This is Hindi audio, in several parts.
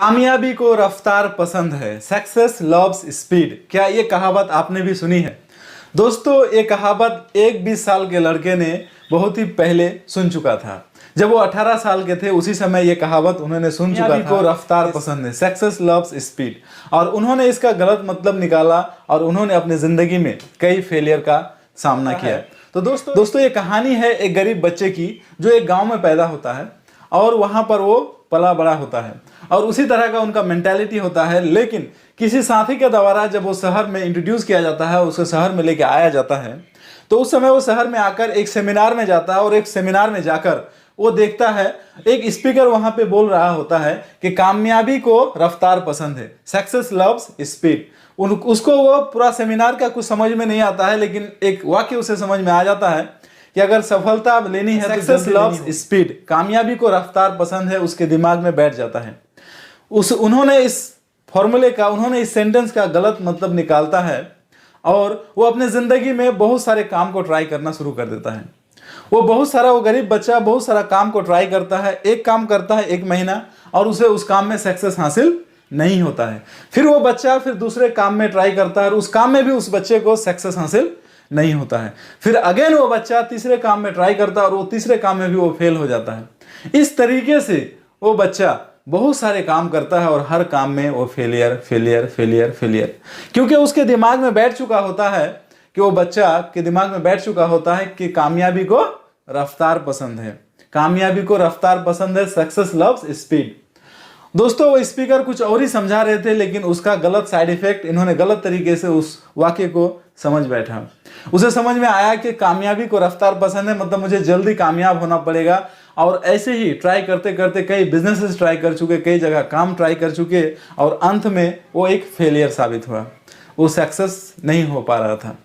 कामयाबी को रफ्तार पसंद है, सक्सेस लव्स स्पीड। क्या ये कहावत आपने भी सुनी है? दोस्तों, ये कहावत एक 20 साल के लड़के ने बहुत ही पहले सुन चुका था। जब वो 18 साल के थे उसी समय ये कहावत उन्होंने सुन चुका था। को रफ्तार पसंद है, सक्सेस लव्स स्पीड। और उन्होंने इसका गलत मतलब निकाला और उन्होंने अपनी जिंदगी में कई फेलियर का सामना किया। तो दोस्तों ये कहानी है एक गरीब बच्चे की जो एक गाँव में पैदा होता है और वहाँ पर वो पला बड़ा होता है और उसी तरह का उनका मेंटालिटी होता है। लेकिन किसी साथी के द्वारा जब वो शहर में इंट्रोड्यूस किया जाता है, उसे शहर में लेके आया जाता है, तो उस समय वो शहर में आकर एक सेमिनार में जाता है और एक सेमिनार में जाकर वो देखता है एक स्पीकर वहां पे बोल रहा होता है कि कामयाबी को रफ्तार पसंद है, सक्सेस लव्स स्पीड। उसको वो पूरा सेमिनार का कुछ समझ में नहीं आता है, लेकिन एक वाक्य उसे समझ में आ जाता है कि अगर सफलता लेनी है तो सक्सेस लव्स स्पीड, कामयाबी को रफ्तार पसंद है, उसके दिमाग में बैठ जाता है। उन्होंने इस सेंटेंस का गलत मतलब निकालता है और वो अपने जिंदगी में बहुत सारे काम को ट्राई करना शुरू कर देता है। वो गरीब बच्चा बहुत सारा काम को ट्राई करता है, एक काम करता है 1 महीना और उसे उस काम में सक्सेस हासिल नहीं होता है। फिर वो बच्चा फिर दूसरे काम में ट्राई करता है और उस काम में भी उस बच्चे को सक्सेस हासिल नहीं होता है। फिर अगेन वो बच्चा तीसरे काम में ट्राई करता है और वो तीसरे काम में भी वो फेल हो जाता है। इस तरीके से वो बच्चा बहुत सारे काम करता है और हर काम में वो फेलियर फेलियर फेलियर फेलियर, क्योंकि उसके दिमाग में बैठ चुका होता है कि वो बच्चा के दिमाग में बैठ चुका होता है कि कामयाबी को रफ्तार पसंद है, कामयाबी को रफ्तार पसंद है, सक्सेस लव्स स्पीड। दोस्तों, वो स्पीकर कुछ और ही समझा रहे थे, लेकिन उसका गलत साइड इफेक्ट इन्होंने गलत तरीके से उस वाक्य को समझ बैठा। उसे समझ में आया कि कामयाबी को रफ्तार पसंद है मतलब मुझे जल्दी कामयाब होना पड़ेगा, और ऐसे ही ट्राई करते करते कई बिजनेसेस ट्राई कर चुके, कई जगह काम ट्राई कर चुके और अंत में वो एक फेलियर साबित हुआ। वो सक्सेस नहीं हो पा रहा था।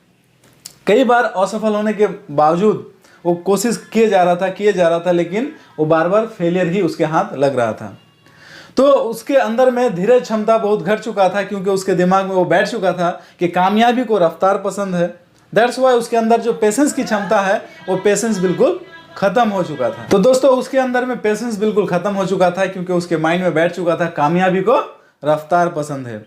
कई बार असफल होने के बावजूद वो कोशिश किए जा रहा था, लेकिन वो बार बार फेलियर ही उसके हाथ लग रहा था। तो उसके अंदर में धीरज क्षमता बहुत घट चुका था, क्योंकि उसके दिमाग में वो बैठ चुका था कि कामयाबी को रफ्तार पसंद है। दैट्स वाई उसके अंदर जो पेशेंस की क्षमता है वो पेशेंस बिल्कुल खत्म हो चुका था। तो दोस्तों, उसके अंदर में पेशेंस बिल्कुल खत्म हो चुका था, क्योंकि उसके माइंड में बैठ चुका था कामयाबी को रफ्तार पसंद है।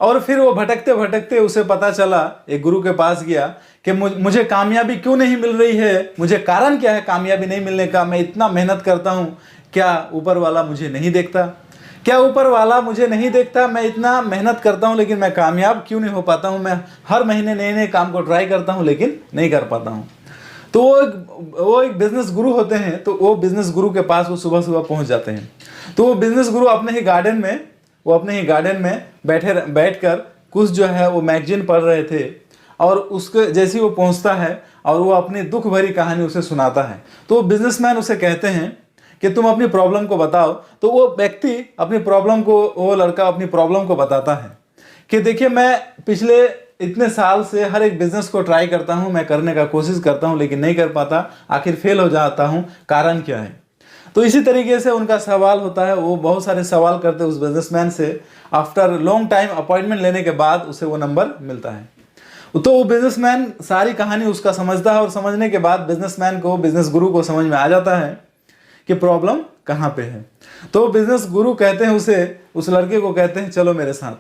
और फिर वो भटकते भटकते उसे पता चला, एक गुरु के पास गया कि मुझे कामयाबी क्यों नहीं मिल रही है, मुझे कारण क्या है कामयाबी नहीं मिलने का, मैं इतना मेहनत करता हूँ, क्या ऊपर वाला मुझे नहीं देखता, क्या ऊपर वाला मुझे नहीं देखता, मैं इतना मेहनत करता हूँ लेकिन मैं कामयाब क्यों नहीं हो पाता हूँ, मैं हर महीने नए नए काम को ट्राई करता हूँ लेकिन नहीं कर पाता हूँ। तो वो एक बिजनेस गुरु होते हैं, तो वो बिजनेस गुरु के पास वो सुबह सुबह पहुँच जाते हैं। तो वो बिजनेस गुरु अपने ही गार्डन में बैठकर कुछ जो है वो मैगजीन पढ़ रहे थे, और उसके जैसे वो पहुँचता है और वो अपनी दुख भरी कहानी उसे सुनाता है, तो वो बिजनेसमैन उसे कहते हैं कि तुम अपनी प्रॉब्लम को बताओ। तो वो लड़का अपनी प्रॉब्लम को बताता है कि देखिए, मैं पिछले इतने साल से हर एक बिजनेस को ट्राई करता हूँ, मैं करने का कोशिश करता हूँ लेकिन नहीं कर पाता, आखिर फेल हो जाता हूँ, कारण क्या है। तो इसी तरीके से उनका सवाल होता है, वो बहुत सारे सवाल करते उस बिजनेसमैन से। आफ्टर लॉन्ग टाइम अपॉइंटमेंट लेने के बाद उसे वो नंबर मिलता है। तो वो बिजनेसमैन सारी कहानी उसका समझता है और समझने के बाद बिजनेस गुरु को समझ में आ जाता है कि प्रॉब्लम कहाँ पे है। तो बिजनेस गुरु कहते हैं उस लड़के को कहते हैं चलो मेरे साथ,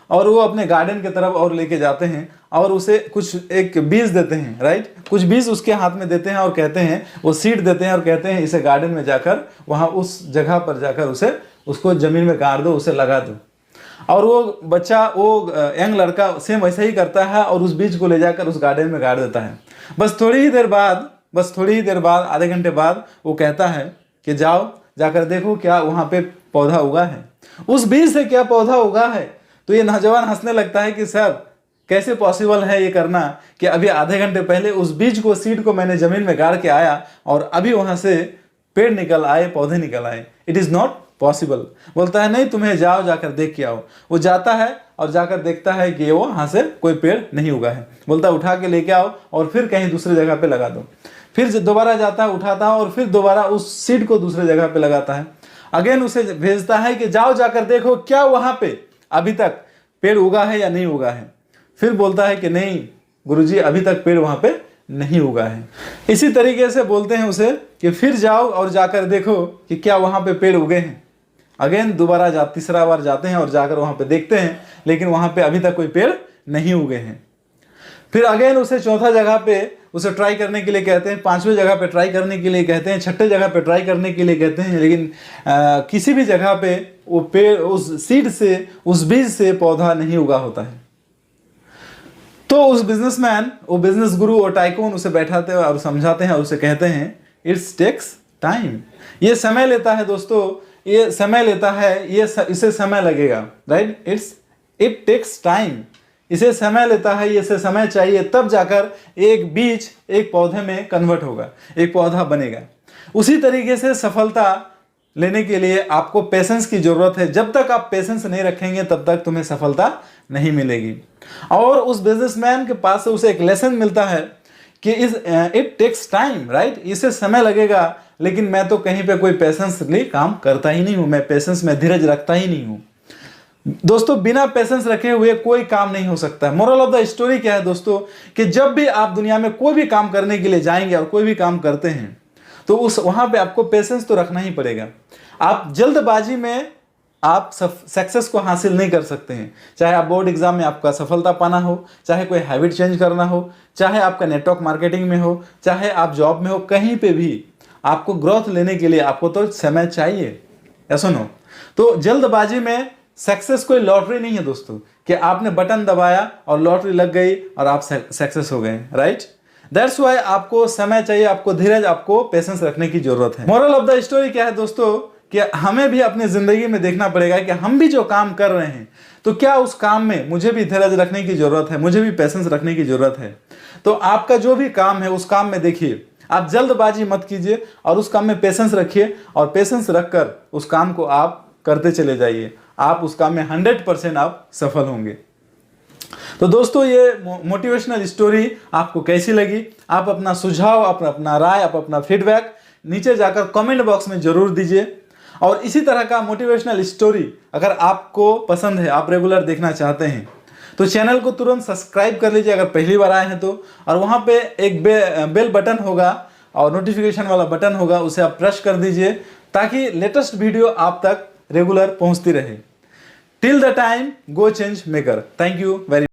और वो अपने गार्डन की तरफ और लेके जाते हैं और उसे कुछ एक बीज देते हैं, राइट, कुछ बीज उसके हाथ में देते हैं और कहते हैं, वो सीड देते हैं और कहते हैं इसे गार्डन में जाकर वहाँ उस जगह पर जाकर उसको जमीन में गाड़ दो, उसे लगा दो। और वो बच्चा, वो यंग लड़का सेम वैसा ही करता है और उस बीज को ले जाकर उस गार्डन में गाड़ देता है। बस थोड़ी ही देर बाद आधे घंटे बाद वो कहता है कि जाओ जाकर देखो क्या वहाँ पे पौधा उगा है, उस बीज से क्या पौधा उगा है। तो ये नौजवान हंसने लगता है कि सर कैसे पॉसिबल है ये करना कि अभी आधे घंटे पहले उस बीज को, सीड को मैंने जमीन में गाड़ के आया और अभी वहाँ से पेड़ निकल आए, पौधे निकल आए। It is not possible. बोलता है नहीं, तुम्हें जाकर देख के आओ। वो जाता है और जाकर देखता है कि वो वहाँ से कोई पेड़ नहीं उगा है। बोलता है उठा के लेके आओ और फिर कहीं दूसरी जगह पे लगा दो। फिर दोबारा जाता है, उठाता है और फिर दोबारा उस सीड को दूसरे जगह पे लगाता है। अगेन उसे भेजता है कि जाओ जाकर देखो क्या वहाँ पे अभी तक पेड़ उगा है या नहीं उगा है। फिर बोलता है कि नहीं गुरुजी, अभी तक पेड़ वहाँ पे नहीं उगा है। इसी तरीके से बोलते हैं उसे कि फिर जाओ और जाकर देखो कि क्या वहाँ पे पेड़ उगे हैं। अगेन दोबारा तीसरा बार जाते हैं और जाकर वहाँ पे देखते हैं, लेकिन वहाँ पे अभी तक कोई पेड़ नहीं उगे हैं। फिर अगेन उसे चौथा जगह पे उसे ट्राई करने के लिए कहते हैं, पांचवें जगह पे ट्राई करने के लिए कहते हैं, छठे जगह पे ट्राई करने के लिए कहते हैं, लेकिन किसी भी जगह पे वो पेड़, उस सीड से, उस बीज से पौधा नहीं उगा होता है। तो उस बिजनेसमैन, वो बिजनेस गुरु और टाइकून उसे बैठाते हैं और समझाते हैं और उसे कहते हैं इट्स टेक्स टाइम, ये समय लेता है दोस्तों, ये समय लेता है, इसे समय लगेगा, राइट, इट टेक्स टाइम, इसे समय लेता है, इसे समय चाहिए, तब जाकर एक बीज एक पौधे में कन्वर्ट होगा, एक पौधा बनेगा। उसी तरीके से सफलता लेने के लिए आपको पेशेंस की जरूरत है। जब तक आप पेशेंस नहीं रखेंगे तब तक तुम्हें सफलता नहीं मिलेगी। और उस बिजनेसमैन के पास से उसे एक लेसन मिलता है कि इट टेक्स टाइम, राइट, इसे समय लगेगा, लेकिन मैं तो कहीं पे कोई पेशेंसली काम करता ही नहीं हूं, मैं पेशेंस में धीरज रखता ही नहीं हूं। दोस्तों बिना पेशेंस रखे हुए कोई काम नहीं हो सकता। मोरल ऑफ द स्टोरी क्या है दोस्तों, कि जब भी आप दुनिया में कोई भी काम करने के लिए जाएंगे और कोई भी काम करते हैं तो उस वहां पे आपको पेशेंस तो रखना ही पड़ेगा। आप जल्दबाजी में आप सक्सेस को हासिल नहीं कर सकते हैं। चाहे आप बोर्ड एग्जाम में आपका सफलता पाना हो, चाहे कोई हैबिट चेंज करना हो, चाहे आपका नेटवर्क मार्केटिंग में हो, चाहे आप जॉब में हो, कहीं पे भी आपको ग्रोथ लेने के लिए आपको तो समय चाहिए, या सुनो। तो जल्दबाजी में सक्सेस कोई लॉटरी नहीं है दोस्तों, कि आपने बटन दबाया और लॉटरी लग गई और आप सक्सेस हो गए, राइट। दैट्स वाई आपको समय चाहिए, आपको धीरज, आपको पेशेंस रखने की जरूरत है। मोरल ऑफ द स्टोरी क्या है दोस्तों, कि हमें भी अपनी जिंदगी में देखना पड़ेगा कि हम भी जो काम कर रहे हैं तो क्या उस काम में मुझे भी धैर्य रखने की जरूरत है, मुझे भी पेशेंस रखने की जरूरत है। तो आपका जो भी काम है उस काम में देखिए, आप जल्दबाजी मत कीजिए और उस काम में पेशेंस रखिए, और पेशेंस रखकर उस काम को आप करते चले जाइए। आप उस काम में 100% आप सफल होंगे। तो दोस्तों ये मोटिवेशनल स्टोरी आपको कैसी लगी? आप अपना सुझाव, अपना राय, आप अपना फीडबैक नीचे जाकर कमेंट बॉक्स में जरूर दीजिए। और इसी तरह का मोटिवेशनल स्टोरी अगर आपको पसंद है, आप रेगुलर देखना चाहते हैं, तो चैनल को तुरंत सब्सक्राइब कर लीजिए अगर पहली बार आए हैं तो। और वहाँ पे एक बेल बटन होगा और नोटिफिकेशन वाला बटन होगा, उसे आप प्रेस कर दीजिए ताकि लेटेस्ट वीडियो आप तक रेगुलर पहुँचती रहे। Till the time, go change maker. Thank you very